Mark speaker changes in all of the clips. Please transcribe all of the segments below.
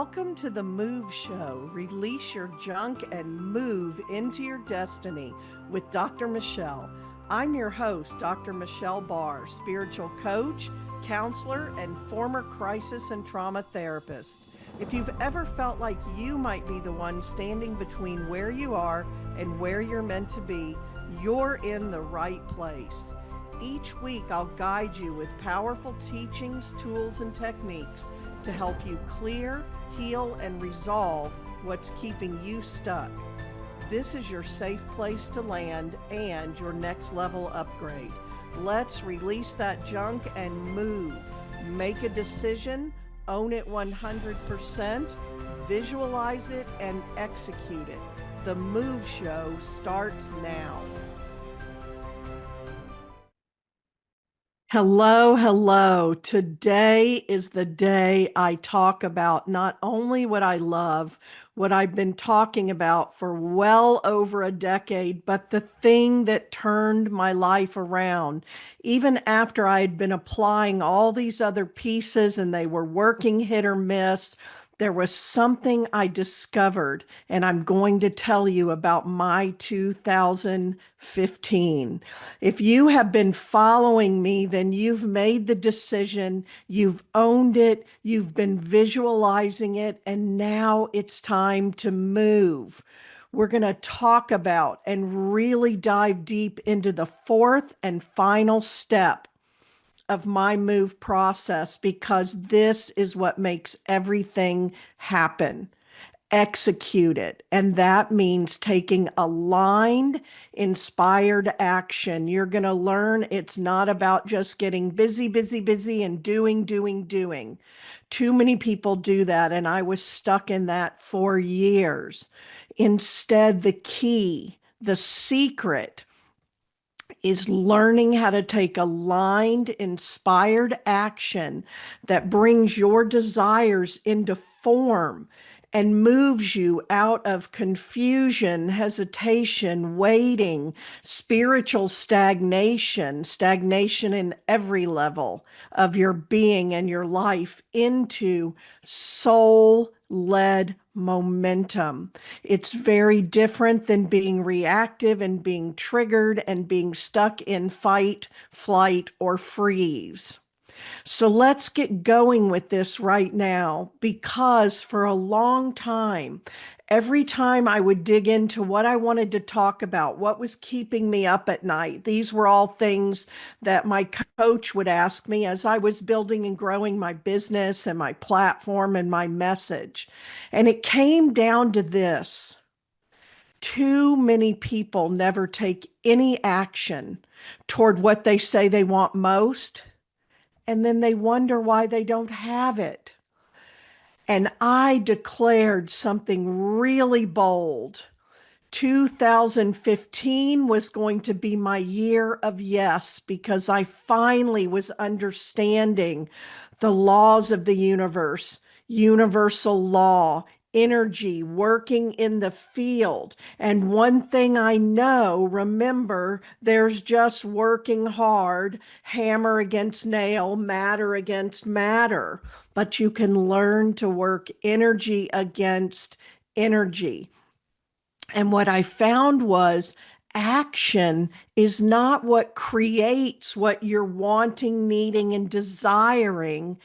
Speaker 1: Welcome to the M.O.V.E. Show. Release your junk and move into your destiny with Dr. Michelle. I'm your host, Dr. Michelle Barr, spiritual coach, counselor, and former crisis and trauma therapist. If you've ever felt like you might be the one standing between where you are and where you're meant to be, you're in the right place. Each week, I'll guide you with powerful teachings, tools, and techniques to help you clear, heal, and resolve what's keeping you stuck. This is your safe place to land and your next level upgrade. Let's release that junk and move. Make a decision, own it 100%, visualize it, and execute it. The M.O.V.E. Show starts now. Hello. Today is the day I talk about not only what I love, what I've been talking about for well over a decade, but the thing that turned my life around. Even after I had been applying all these other pieces and they were working hit or miss, there was something I discovered, and I'm going to tell you about my 2015. If you have been following me, then you've made the decision, you've owned it, you've been visualizing it, and now it's time to move. We're going to talk about and really dive deep into the fourth and final step of my M.O.V.E. process, because this is what makes everything happen. Execute it. And that means taking aligned, inspired action. You're going to learn it's not about just getting busy and doing. Too many people do that, and I was stuck in that for years. Instead, the key, the secret, is learning how to take aligned, inspired action that brings your desires into form and moves you out of confusion, hesitation, waiting, spiritual stagnation in every level of your being and your life, into soul-led momentum. It's very different than being reactive and being triggered and being stuck in fight, flight, or freeze. So let's get going with this right now, because for a long time, every time I would dig into what I wanted to talk about, what was keeping me up at night, these were all things that my coach would ask me as I was building and growing my business and my platform and my message. And it came down to this: too many people never take any action toward what they say they want most, and then they wonder why they don't have it. And I declared something really bold. 2015 was going to be my year of yes, because I finally was understanding the laws of the universe, universal law, energy working in the field. And one thing I know, remember, there's just working hard, hammer against nail, matter against matter, but you can learn to work energy against energy. And what I found was action is not what creates what you're wanting, needing, and desiring.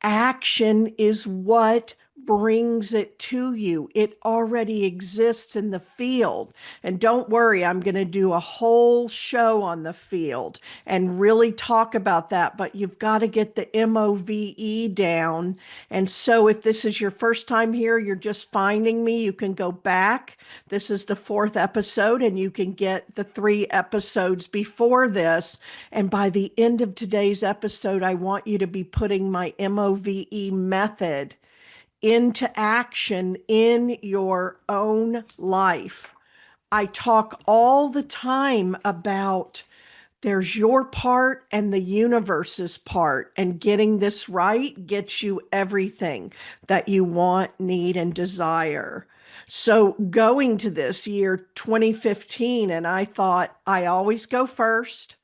Speaker 1: Action is what brings it to you. It already exists in the field. And don't worry, I'm going to do a whole show on the field and really talk about that, but you've got to get the M.O.V.E. down. And so if this is your first time here, you're just finding me, you can go back. This is the fourth episode, and you can get the 3 episodes before this. And by the end of today's episode, I want you to be putting my M.O.V.E. method into action in your own life. I talk all the time about there's your part and the universe's part, and getting this right gets you everything that you want, need, and desire. So going to this year 2015, and I thought, I always go first.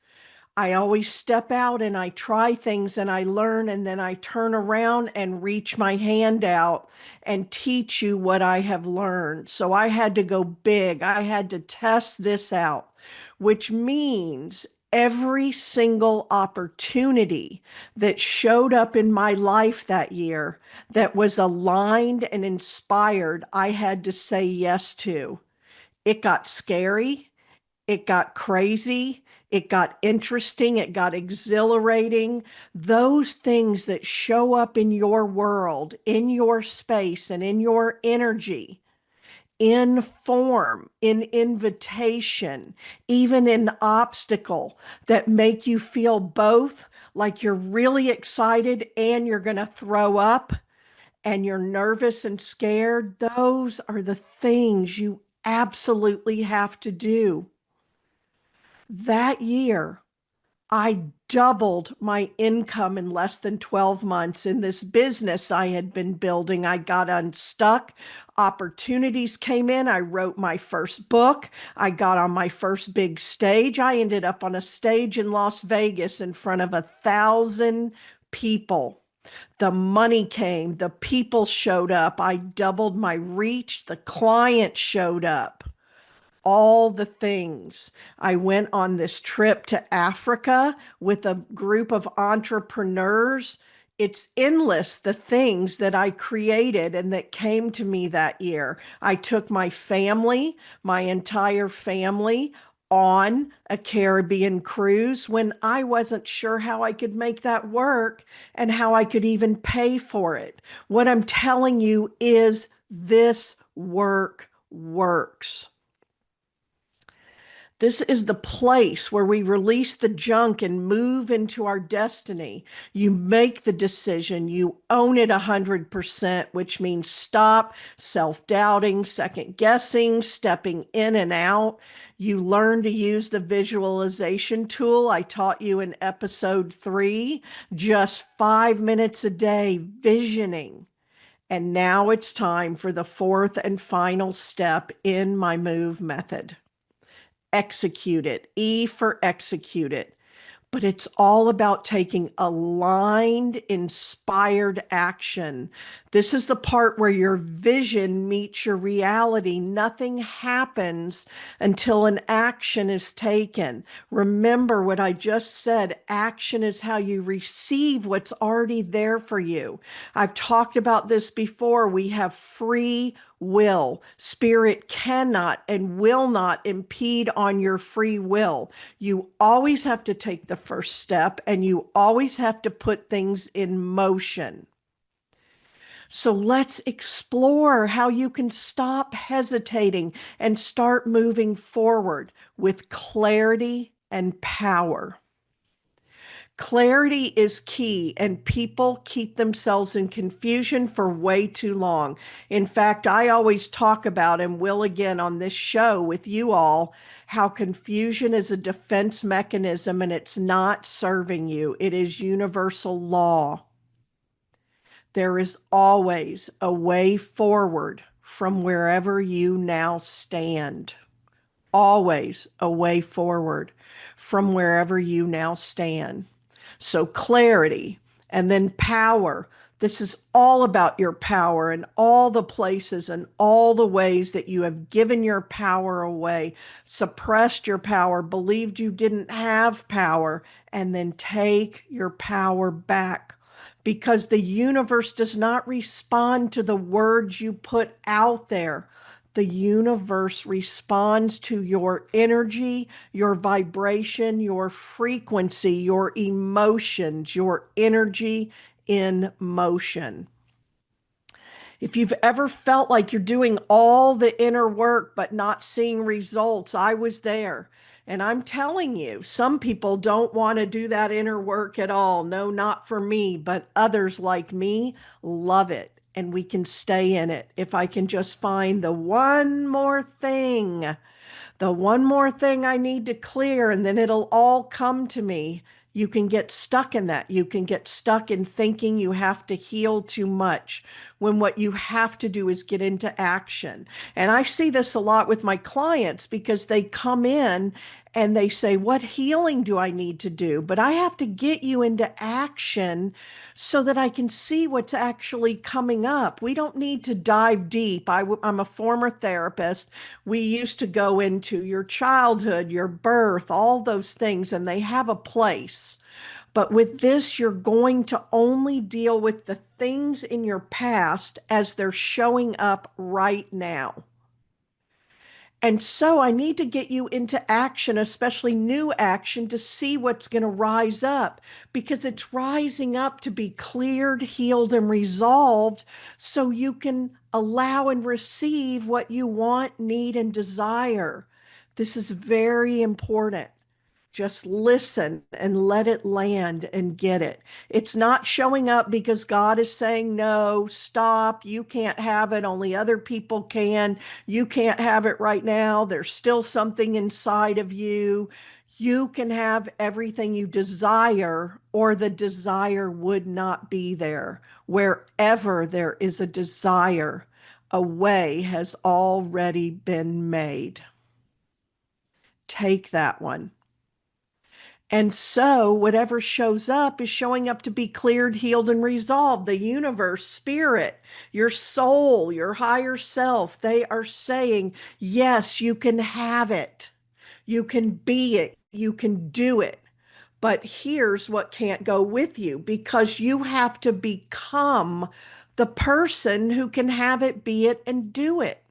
Speaker 1: I always step out and I try things and I learn, and then I turn around and reach my hand out and teach you what I have learned. So I had to go big. I had to test this out, which means every single opportunity that showed up in my life that year that was aligned and inspired, I had to say yes to. It got scary. It got crazy. It got interesting. It got exhilarating. Those things that show up in your world, in your space, and in your energy, in form, in invitation, even in obstacle, that make you feel both like you're really excited and you're going to throw up and you're nervous and scared. Those are the things you absolutely have to do. That year, I doubled my income in less than 12 months in this business I had been building. I got unstuck. Opportunities came in. I wrote my first book. I got on my first big stage. I ended up on a stage in Las Vegas in front of 1,000 people. The money came. The people showed up. I doubled my reach. The clients showed up, all the things. I went on this trip to Africa with a group of entrepreneurs. It's endless, the things that I created and that came to me that year. I took my family, my entire family, on a Caribbean cruise when I wasn't sure how I could make that work and how I could even pay for it. What I'm telling you is this work works. This is the place where we release the junk and move into our destiny. You make the decision, you own it 100%, which means stop self-doubting, second guessing, stepping in and out. You learn to use the visualization tool I taught you in episode 3, just 5 minutes a day, visioning. And now it's time for the fourth and final step in my MOVE method. Execute it. E for execute it. But it's all about taking aligned, inspired action. This is the part where your vision meets your reality. Nothing happens until an action is taken. Remember what I just said. Action is how you receive what's already there for you. I've talked about this before. We have free will. Spirit cannot and will not impede on your free will. You always have to take the first step, and you always have to put things in motion. So let's explore how you can stop hesitating and start moving forward with clarity and power. Clarity is key, and people keep themselves in confusion for way too long. In fact, I always talk about, and will again on this show with you all, how confusion is a defense mechanism and it's not serving you. It is universal law. There is always a way forward from wherever you now stand. Always a way forward from wherever you now stand. So clarity and then power. This is all about your power and all the places and all the ways that you have given your power away, suppressed your power, believed you didn't have power, and then take your power back. Because the universe does not respond to the words you put out there. The universe responds to your energy, your vibration, your frequency, your emotions, your energy in motion. If you've ever felt like you're doing all the inner work but not seeing results, I was there. And I'm telling you, some people don't want to do that inner work at all. No, not for me, but others like me love it. And we can stay in it if I can just find the one more thing I need to clear, and then it'll all come to me. You can get stuck in that. You can get stuck in thinking you have to heal too much when what you have to do is get into action. And I see this a lot with my clients because they come in And they say, what healing do I need to do? But I have to get you into action so that I can see what's actually coming up. We don't need to dive deep. I'm a former therapist. We used to go into your childhood, your birth, all those things, and they have a place. But with this, you're going to only deal with the things in your past as they're showing up right now. And so I need to get you into action, especially new action, to see what's going to rise up because it's rising up to be cleared, healed, and resolved so you can allow and receive what you want, need, and desire. This is very important. Just listen and let it land and get it. It's not showing up because God is saying, no, stop, you can't have it, only other people can. You can't have it right now. There's still something inside of you. You can have everything you desire, or the desire would not be there. Wherever there is a desire, a way has already been made. Take that one. And so, whatever shows up is showing up to be cleared, healed, and resolved. The universe, spirit, your soul, your higher self, they are saying, yes, you can have it. You can be it. You can do it. But here's what can't go with you because you have to become the person who can have it, be it, and do it.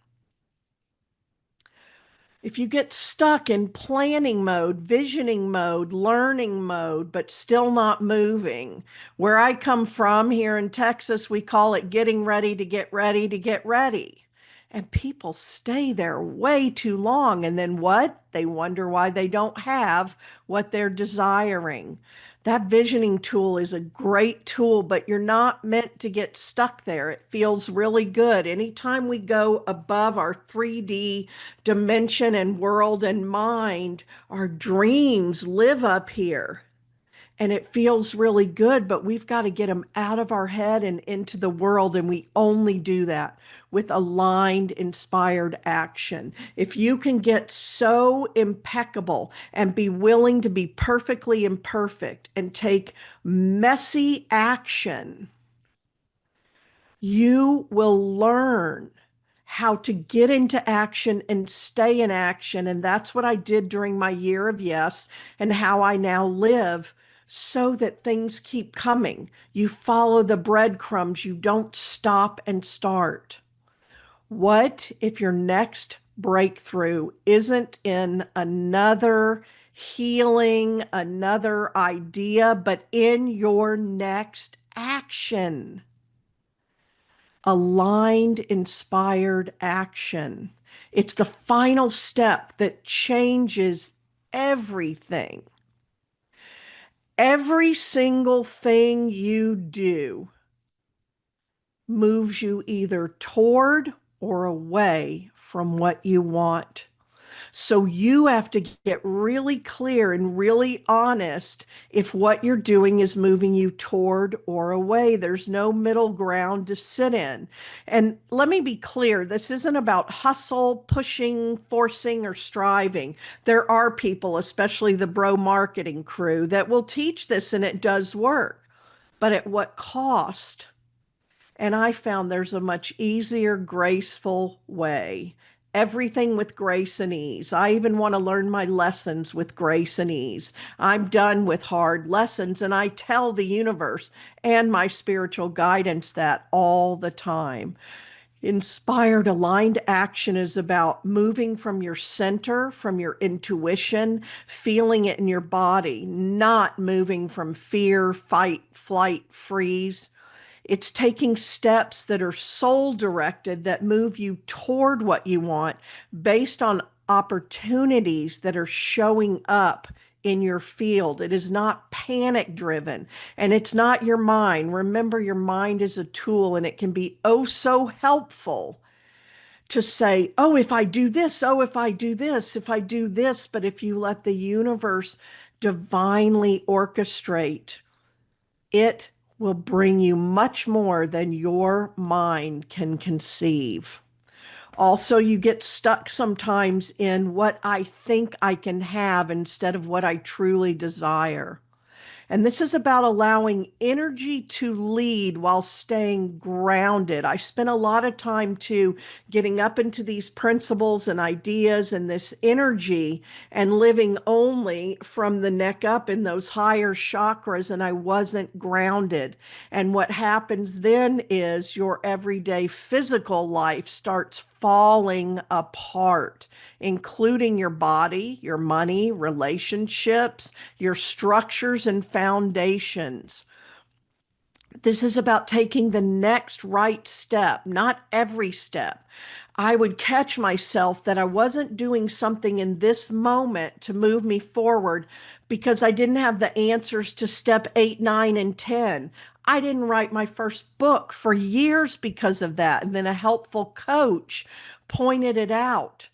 Speaker 1: If you get stuck in planning mode, visioning mode, learning mode, but still not moving, where I come from here in Texas, we call it getting ready to get ready to get ready. And people stay there way too long. And then what? They wonder why they don't have what they're desiring. That visioning tool is a great tool, but you're not meant to get stuck there. It feels really good. Anytime we go above our 3D dimension and world and mind, our dreams live up here and it feels really good, but we've got to get them out of our head and into the world. And we only do that with aligned, inspired action. If you can get so impeccable and be willing to be perfectly imperfect and take messy action, you will learn how to get into action and stay in action. And that's what I did during my year of yes and how I now live so that things keep coming. You follow the breadcrumbs, you don't stop and start. What if your next breakthrough isn't in another healing, another idea, but in your next action? Aligned, inspired action. It's the final step that changes everything. Every single thing you do moves you either toward or away from what you want. So you have to get really clear and really honest if what you're doing is moving you toward or away. There's no middle ground to sit in. And let me be clear, this isn't about hustle, pushing, forcing, or striving. There are people, especially the bro marketing crew, that will teach this and it does work. But at what cost? And I found there's a much easier, graceful way. Everything with grace and ease. I even want to learn my lessons with grace and ease. I'm done with hard lessons, and I tell the universe and my spiritual guidance that all the time. Inspired, aligned action is about moving from your center, from your intuition, feeling it in your body, not moving from fear, fight, flight, freeze. It's taking steps that are soul directed that move you toward what you want based on opportunities that are showing up in your field. It is not panic driven and it's not your mind. Remember, your mind is a tool and it can be oh so helpful to say, oh, if I do this, oh, if I do this, if I do this. But if you let the universe divinely orchestrate, it will bring you much more than your mind can conceive. Also, you get stuck sometimes in what I think I can have instead of what I truly desire. And this is about allowing energy to lead while staying grounded. I spent a lot of time too getting up into these principles and ideas and this energy and living only from the neck up in those higher chakras, and I wasn't grounded. And what happens then is your everyday physical life starts falling apart, including your body, your money, relationships, your structures and foundations. This is about taking the next right step, not every step. I would catch myself that I wasn't doing something in this moment to move me forward because I didn't have the answers to step 8, 9, and 10. I didn't write my first book for years because of that. And then a helpful coach pointed it out.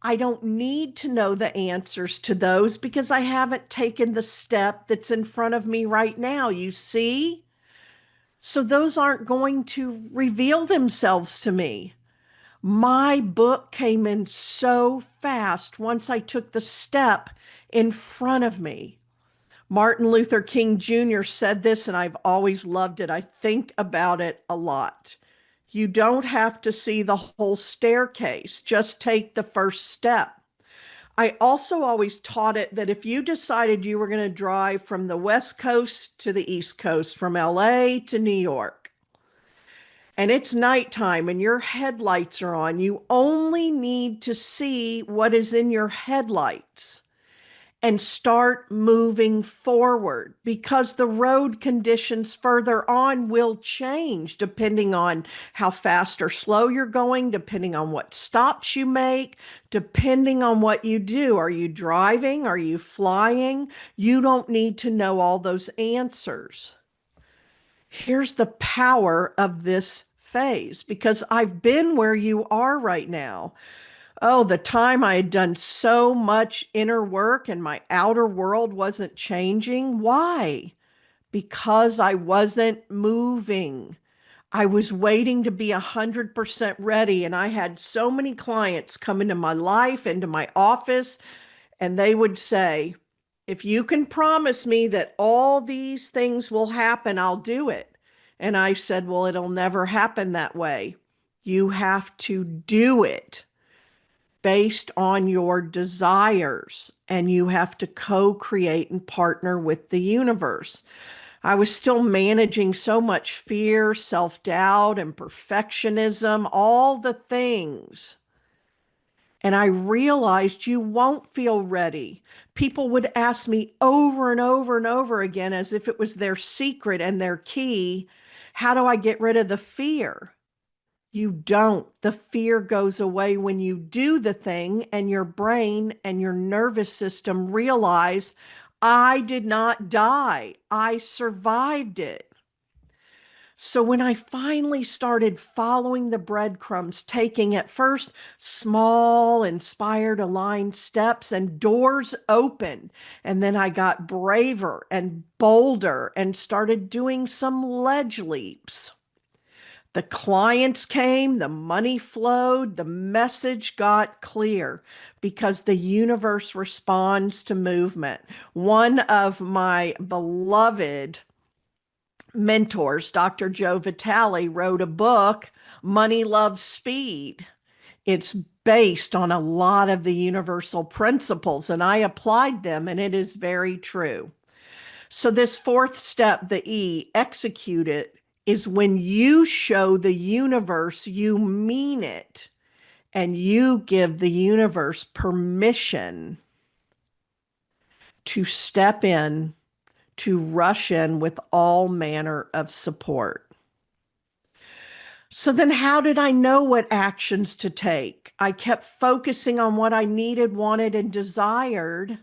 Speaker 1: I don't need to know the answers to those because I haven't taken the step that's in front of me right now. You see? So those aren't going to reveal themselves to me. My book came in so fast once I took the step in front of me. Martin Luther King Jr. said this, and I've always loved it. I think about it a lot. You don't have to see the whole staircase, just take the first step. I also always taught it that if you decided you were going to drive from the West Coast to the East Coast, from LA to New York, and it's nighttime and your headlights are on, you only need to see what is in your headlights and start moving forward because the road conditions further on will change depending on how fast or slow you're going, depending on what stops you make, depending on what you do. Are you driving? Are you flying? You don't need to know all those answers. Here's the power of this phase because I've been where you are right now. Oh, the time I had done so much inner work and my outer world wasn't changing. Why? Because I wasn't moving. I was waiting to be 100% ready. And I had so many clients come into my life, into my office, and they would say, if you can promise me that all these things will happen, I'll do it. And I said, well, it'll never happen that way. You have to do it based on your desires, and you have to co-create and partner with the universe. I was still managing so much fear, self-doubt, and perfectionism, all the things. And I realized you won't feel ready. People would ask me over and over and over again, as if it was their secret and their key, how do I get rid of the fear? You don't. The fear goes away when you do the thing, and your brain and your nervous system realize, I did not die. I survived it. So when I finally started following the breadcrumbs, taking at first small, inspired, aligned steps, and doors opened, and then I got braver and bolder and started doing some ledge leaps. The clients came, the money flowed, the message got clear because the universe responds to movement. One of my beloved mentors, Dr. Joe Vitale, wrote a book, Money Loves Speed. It's based on a lot of the universal principles, and I applied them, and it is very true. So, this fourth step, the E, execute it, is when you show the universe you mean it and you give the universe permission to step in, to rush in with all manner of support. So then, how did I know what actions to take? I kept focusing on what I needed, wanted, and desired.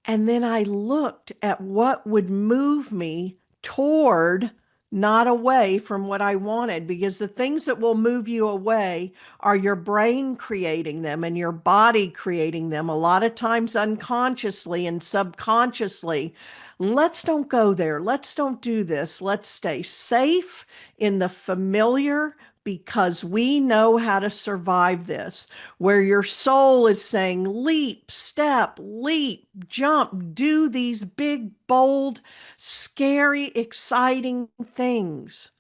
Speaker 1: And then I looked at what would move me toward, not away from what I wanted, because the things that will move you away are your brain creating them and your body creating them, a lot of times unconsciously and subconsciously. Let's don't go there. Let's don't do this. Let's stay safe in the familiar because we know how to survive this, where your soul is saying, leap, step, leap, jump, do these big, bold, scary, exciting things.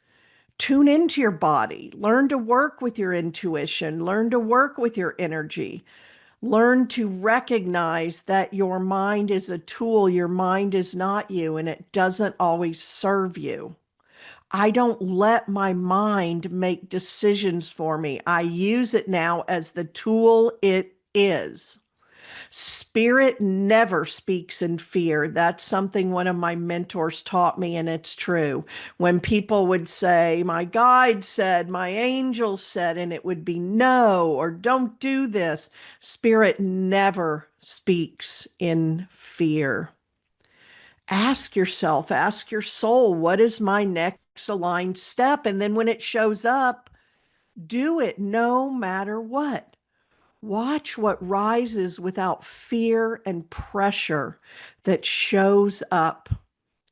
Speaker 1: Tune into your body, learn to work with your intuition, learn to work with your energy, learn to recognize that your mind is a tool, your mind is not you, and it doesn't always serve you. I don't let my mind make decisions for me. I use it now as the tool it is. Spirit never speaks in fear. That's something one of my mentors taught me, and it's true. When people would say, my guide said, my angel said, and it would be no, or don't do this, Spirit never speaks in fear. Ask yourself, ask your soul, what is my next aligned step? And then when it shows up, do it no matter what. Watch what rises without fear and pressure that shows up,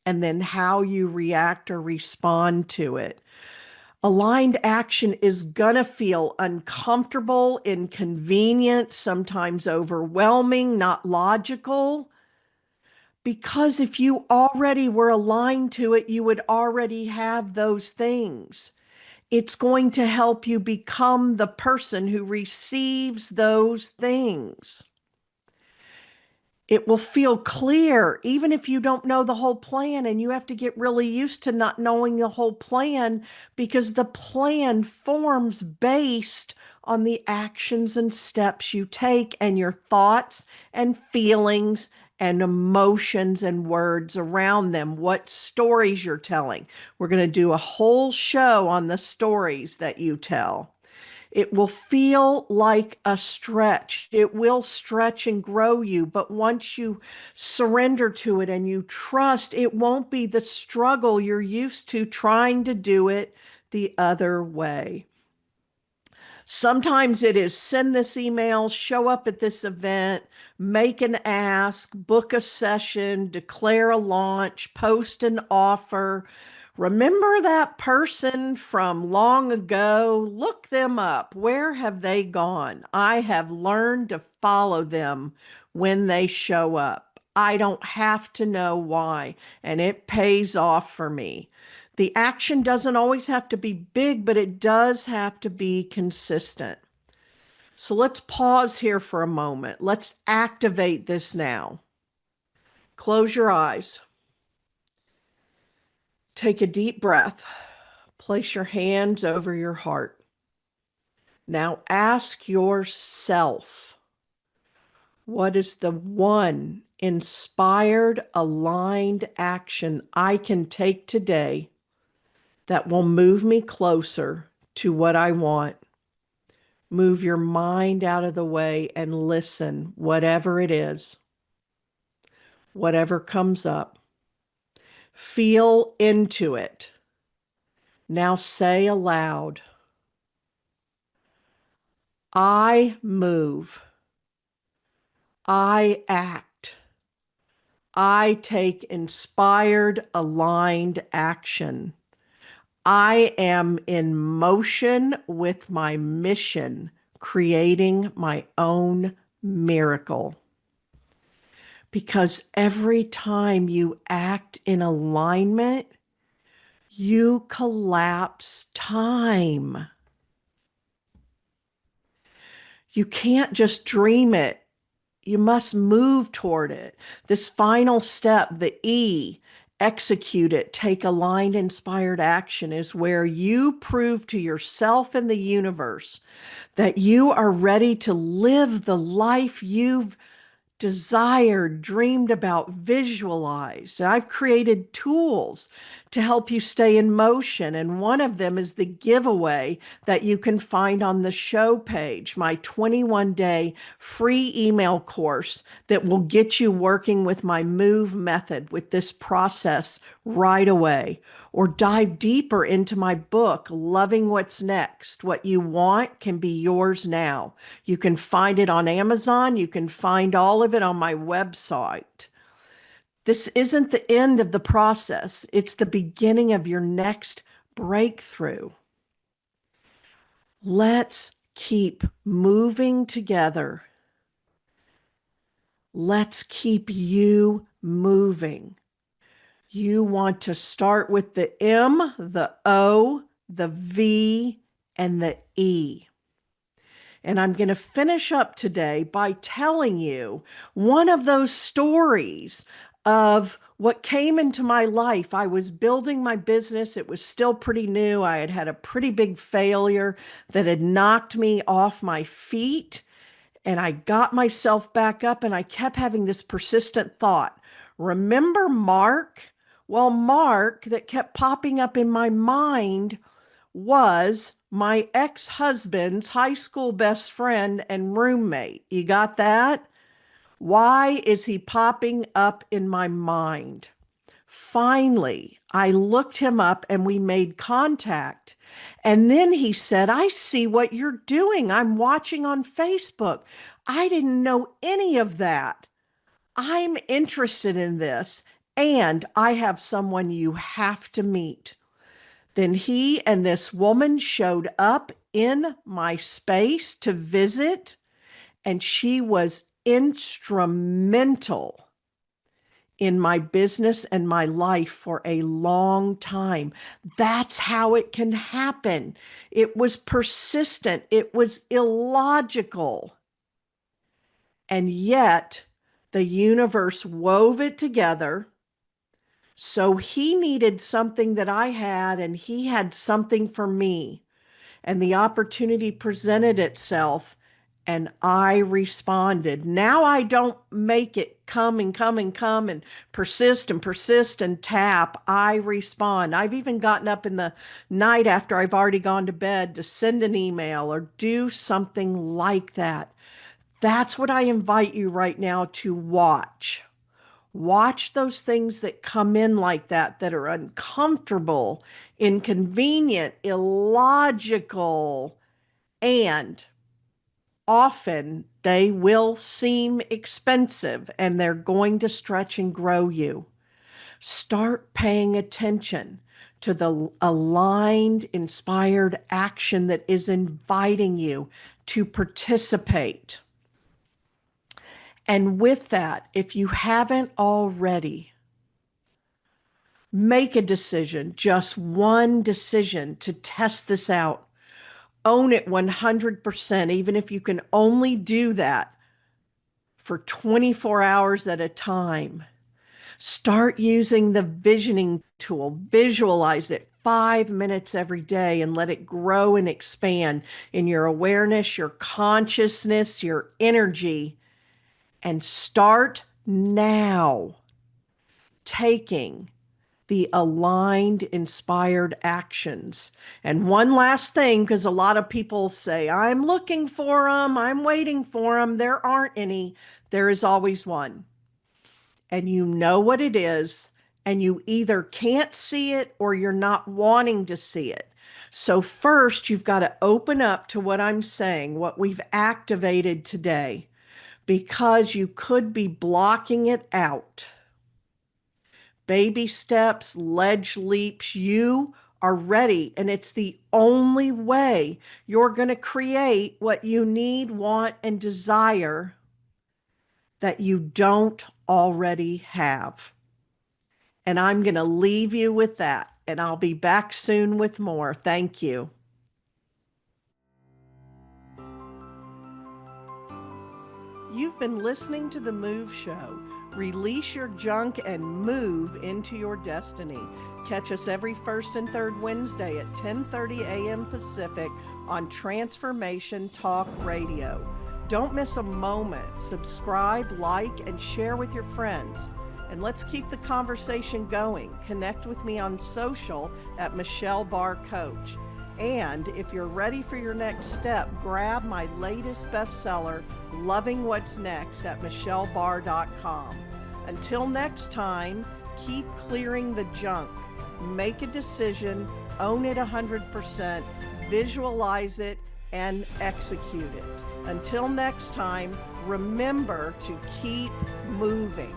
Speaker 1: and then how you react or respond to it. Aligned action is going to feel uncomfortable, inconvenient, sometimes overwhelming, not logical. Because if you already were aligned to it, you would already have those things. It's going to help you become the person who receives those things. It will feel clear, even if you don't know the whole plan, and you have to get really used to not knowing the whole plan, because the plan forms based on the actions and steps you take and your thoughts and feelings and emotions and words around them, what stories you're telling. We're going to do a whole show on the stories that you tell. It will feel like a stretch. It will stretch and grow you, but once you surrender to it and you trust, it won't be the struggle you're used to trying to do it the other way. Sometimes it is send this email, show up at this event, make an ask, book a session, declare a launch, post an offer. Remember that person from long ago? Look them up. Where have they gone? I have learned to follow them when they show up. I don't have to know why, and it pays off for me. The action doesn't always have to be big, but it does have to be consistent. So let's pause here for a moment. Let's activate this now. Close your eyes. Take a deep breath. Place your hands over your heart. Now ask yourself, what is the one inspired, aligned action I can take today that will move me closer to what I want? Move your mind out of the way and listen, whatever it is, whatever comes up. Feel into it. Now say aloud, I move. I act. I take inspired, aligned action. I am in motion with my mission, creating my own miracle. Because every time you act in alignment, you collapse time. You can't just dream it. You must move toward it. This final step, the E, execute it, take aligned, inspired action, is where you prove to yourself and the universe that you are ready to live the life you've desired, dreamed about, visualized. I've created tools to help you stay in motion. And one of them is the giveaway that you can find on the show page, my 21-day free email course that will get you working with my M.O.V.E method with this process right away. Or dive deeper into my book, Loving What's Next. What you want can be yours now. You can find it on Amazon. You can find all of it on my website. This isn't the end of the process. It's the beginning of your next breakthrough. Let's keep moving together. Let's keep you moving. You want to start with the M, the O, the V, and the E. And I'm going to finish up today by telling you one of those stories of what came into my life. I was building my business. It was still pretty new. I had had a pretty big failure that had knocked me off my feet. And I got myself back up and I kept having this persistent thought. Remember Mark? Well, Mark that kept popping up in my mind was my ex-husband's high school best friend and roommate. You got that? Why is he popping up in my mind? Finally, I looked him up and we made contact. And then he said, I see what you're doing. I'm watching on Facebook. I didn't know any of that. I'm interested in this, and I have someone you have to meet. Then he and this woman showed up in my space to visit, and she was instrumental in my business and my life for a long time. That's how it can happen. It was persistent, it was illogical. And yet, the universe wove it together. So he needed something that I had, and he had something for me. And the opportunity presented itself, and I responded. Now I don't make it come and come and come and persist and tap. I respond. I've even gotten up in the night after I've already gone to bed to send an email or do something like that. That's what I invite you right now to watch. Watch those things that come in like that, that are uncomfortable, inconvenient, illogical, and often they will seem expensive and they're going to stretch and grow you. Start paying attention to the aligned, inspired action that is inviting you to participate. And with that, if you haven't already, make a decision, just one decision to test this out. Own it 100%, even if you can only do that for 24 hours at a time. Start using the visioning tool. Visualize it 5 minutes every day and let it grow and expand in your awareness, your consciousness, your energy. And start now taking the aligned, inspired actions. And one last thing, because a lot of people say, I'm looking for them, I'm waiting for them. There aren't any. There is always one. And you know what it is, and you either can't see it or you're not wanting to see it. So first, you've got to open up to what I'm saying, what we've activated today, because you could be blocking it out. Baby steps, ledge leaps, you are ready. And it's the only way you're going to create what you need, want, and desire that you don't already have. And I'm going to leave you with that. And I'll be back soon with more. Thank you. You've been listening to The M.O.V.E. Show. Release your junk and move into your destiny. Catch us every first and third Wednesday at 10:30 a.m. Pacific on Transformation Talk Radio. Don't miss a moment. Subscribe, like, and share with your friends. And let's keep the conversation going. Connect with me on social at Michelle Barr Coach. And if you're ready for your next step, grab my latest bestseller, Loving What's Next, at michellebarr.com. Until next time, keep clearing the junk. Make a decision, own it 100%, visualize it, and execute it. Until next time, remember to keep moving.